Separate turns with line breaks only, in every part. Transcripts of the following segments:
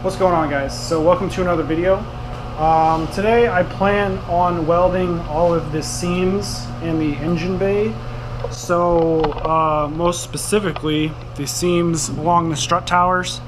What's going on, guys? So welcome to another video. Today I plan on welding all of the seams in the engine bay. So most specifically the seams along the strut towers,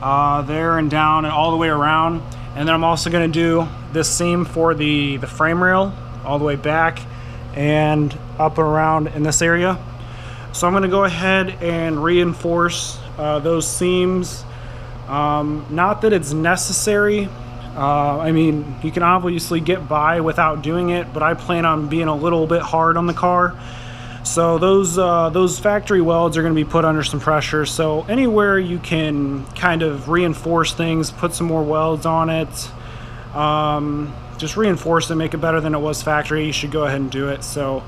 there and down and all the way around. And then I'm also going to do this seam for the frame rail all the way back and up and around in this area. So I'm going to go ahead and reinforce those seams. Not that it's necessary. I mean, you can obviously get by without doing it, but I plan on being a little bit hard on the car. So those factory welds are going to be put under some pressure. So anywhere you can kind of reinforce things, put some more welds on it, just reinforce it, make it better than it was factory, you should go ahead and do it. So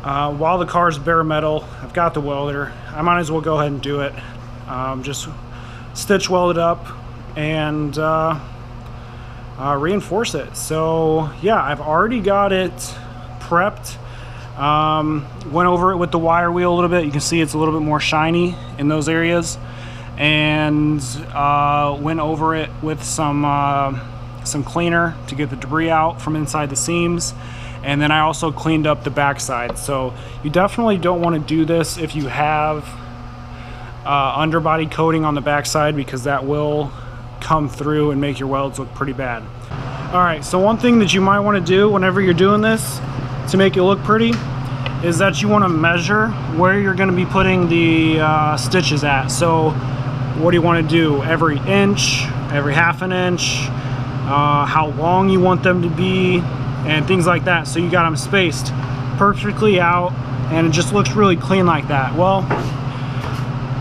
while the car's bare metal, I've got the welder, I might as well go ahead and do it. Just stitch weld it up and reinforce it. So yeah, I've already got it prepped. Went over it with the wire wheel a little bit. You can see it's a little bit more shiny in those areas, and went over it with some cleaner to get the debris out from inside the seams. And then I also cleaned up the backside. So you definitely don't want to do this if you have underbody coating on the backside, because that will come through and make your welds look pretty bad. Alright, so one thing that you might want to do whenever you're doing this to make it look pretty is that you want to measure where you're going to be putting the stitches at. So what do you want to do? Every inch, every half an inch, how long you want them to be, and things like that. So you got them spaced perfectly out and it just looks really clean like that. Well,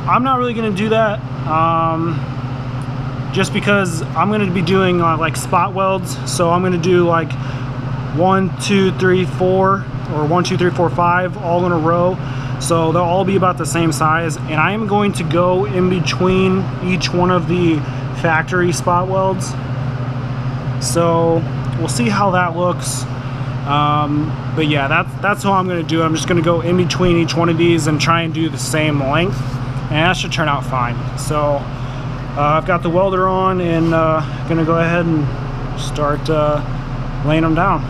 I'm not really going to do that, just because I'm going to be doing like spot welds. So I'm going to do like 1, 2, 3, 4, or 1, 2, 3, 4, 5 all in a row. So they'll all be about the same size, and I am going to go in between each one of the factory spot welds. So we'll see how that looks. But yeah, that's how I'm going to do it. I'm just going to go in between each one of these and try and do the same length, and that should turn out fine. So I've got the welder on, and gonna go ahead and start laying them down.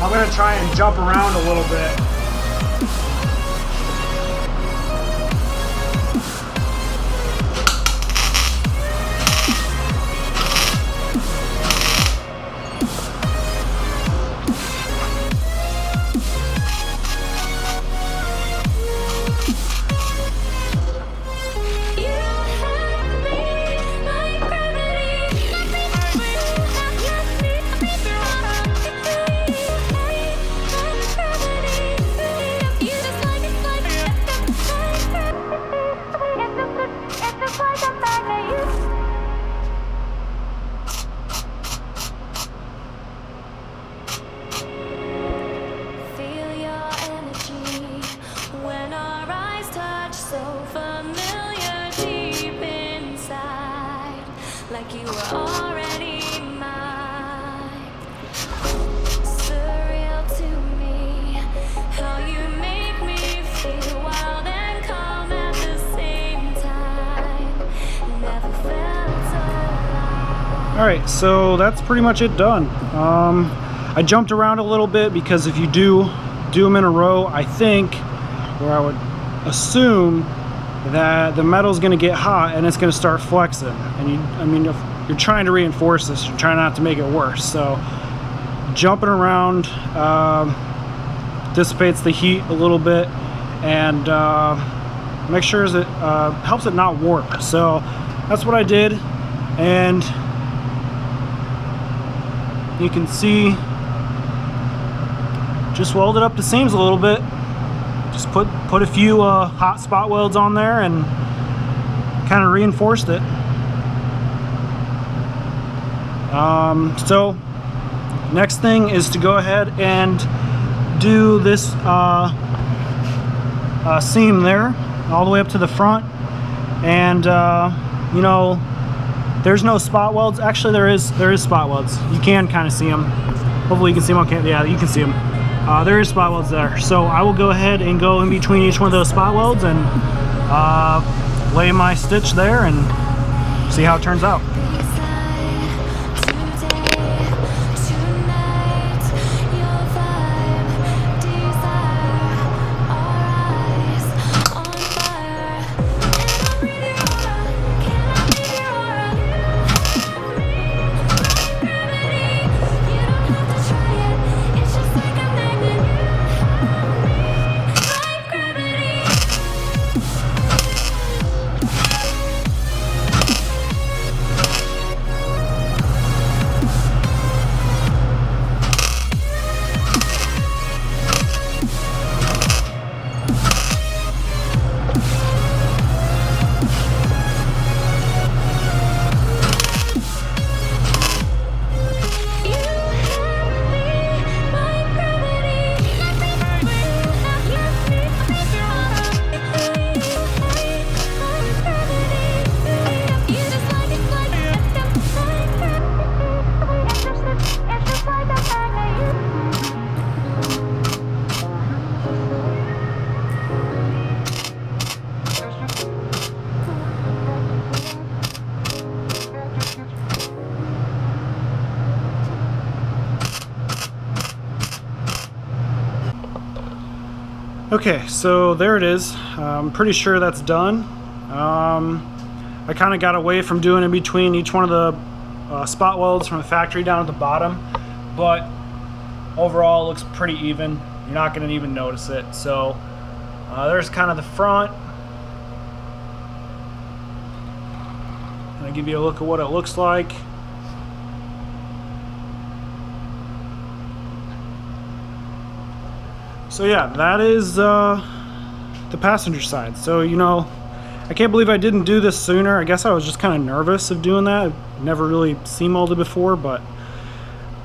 I'm going to try and jump around a little bit.
Like you were already mine. Surreal to me how you make me feel wild and calm at the same time. Never felt so alive.
Alright, so that's pretty much it done. I jumped around a little bit because if you do them in a row, I think, or I would assume, that the metal's going to get hot and it's going to start flexing. And I mean, if you're trying to reinforce this, you're trying not to make it worse. So jumping around dissipates the heat a little bit, and make sure it helps it not warp. So that's what I did, and you can see, just welded up the seams a little bit. Just put a few hot spot welds on there and kind of reinforced it. So next thing is to go ahead and do this seam there all the way up to the front. And you know, there's no spot welds. Actually, there is spot welds. You can kind of see them. Hopefully you can see them. Okay, yeah, you can see them. There is spot welds there. So I will go ahead and go in between each one of those spot welds and lay my stitch there and see how it turns out. Okay, so there it is. I'm pretty sure that's done. I kind of got away from doing in between each one of the spot welds from the factory down at the bottom, but overall it looks pretty even. You're not going to even notice it. So there's kind of the front. I'll give you a look at what it looks like. So yeah, that is the passenger side. So, you know, I can't believe I didn't do this sooner. I guess I was just kind of nervous of doing that. I've never really seam molded before, but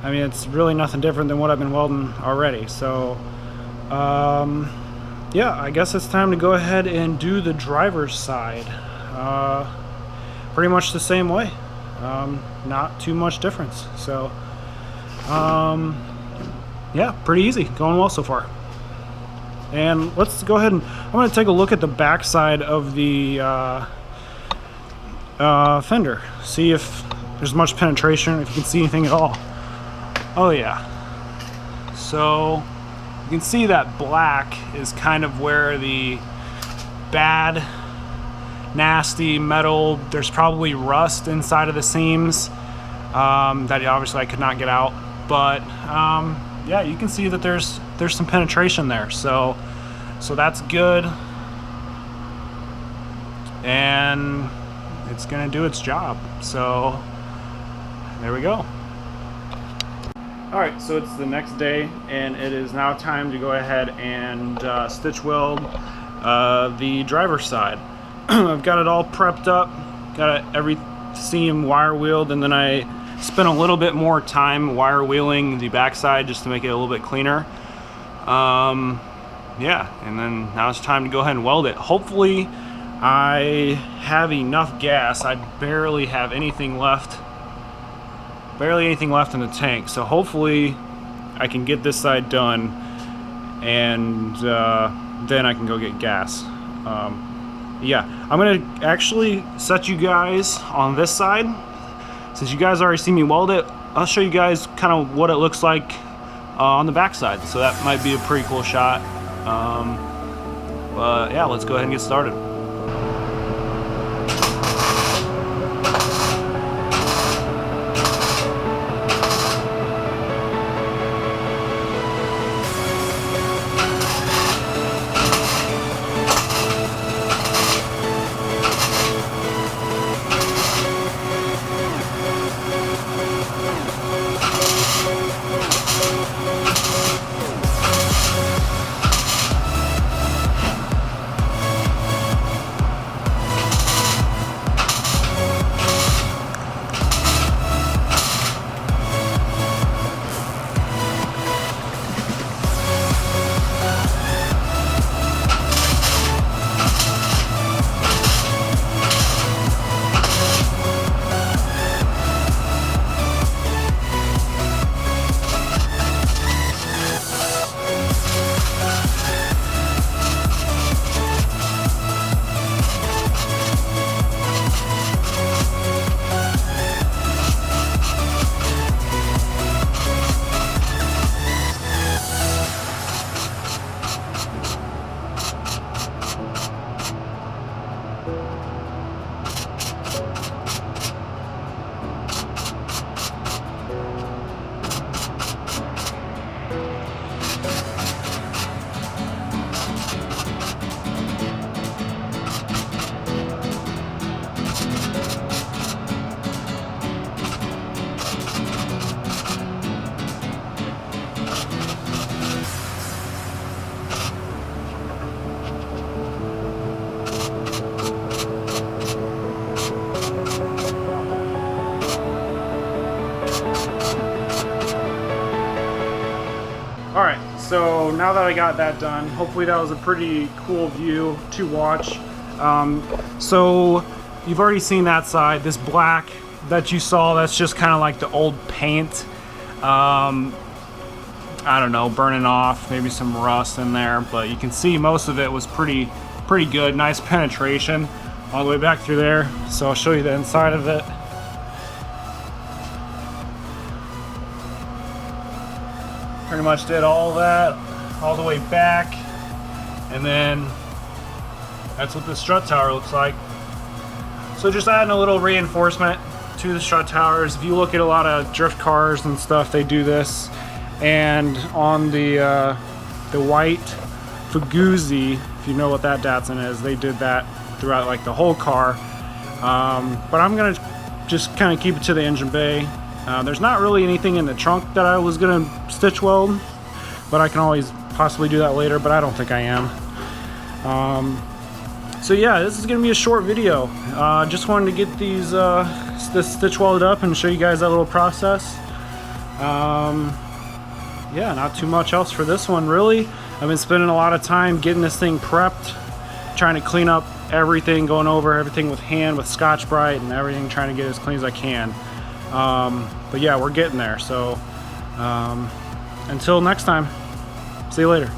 I mean, it's really nothing different than what I've been welding already. So yeah, I guess it's time to go ahead and do the driver's side. Pretty much the same way. Not too much difference. So yeah, pretty easy. Going well so far. And let's go ahead and I'm going to take a look at the back side of the fender. See if there's much penetration, if you can see anything at all. Oh yeah. So you can see that black is kind of where the bad, nasty metal, there's probably rust inside of the seams that obviously I could not get out. But yeah, you can see that there's some penetration there, so that's good, and it's gonna do its job. So there we go. All right, so it's the next day, and it is now time to go ahead and stitch weld the driver's side. I've got it all prepped up, got every seam wire wheeled, and then I spent a little bit more time wire wheeling the backside just to make it a little bit cleaner. Yeah, and then now it's time to go ahead and weld it. Hopefully I have enough gas. I barely have anything left. Barely anything left in the tank. So hopefully I can get this side done, and then I can go get gas. Yeah, I'm gonna actually set you guys on this side. Since you guys already see me weld it, I'll show you guys kind of what it looks like on the back side. So that might be a pretty cool shot. But yeah, let's go ahead and get started. So now that I got that done, hopefully that was a pretty cool view to watch. So you've already seen that side. This black that you saw, that's just kind of like the old paint. I don't know, burning off, maybe some rust in there, but you can see most of it was pretty good. Nice penetration all the way back through there. So I'll show you the inside of it. Pretty much did all that all the way back, and then that's what the strut tower looks like. So just adding a little reinforcement to the strut towers. If you look at a lot of drift cars and stuff, they do this. And on the white Fuguzzi, if you know what that Datsun is, they did that throughout like the whole car. But I'm gonna just kind of keep it to the engine bay. There's not really anything in the trunk that I was gonna stitch weld, but I can always possibly do that later, but I don't think I am. So yeah, this is gonna be a short video. Just wanted to get these this stitch welded up and show you guys that little process. Yeah, not too much else for this one really. I've been spending a lot of time getting this thing prepped, trying to clean up everything, going over everything with hand, with Scotch-Brite and everything, trying to get as clean as I can. But yeah, we're getting there. So until next time, see you later.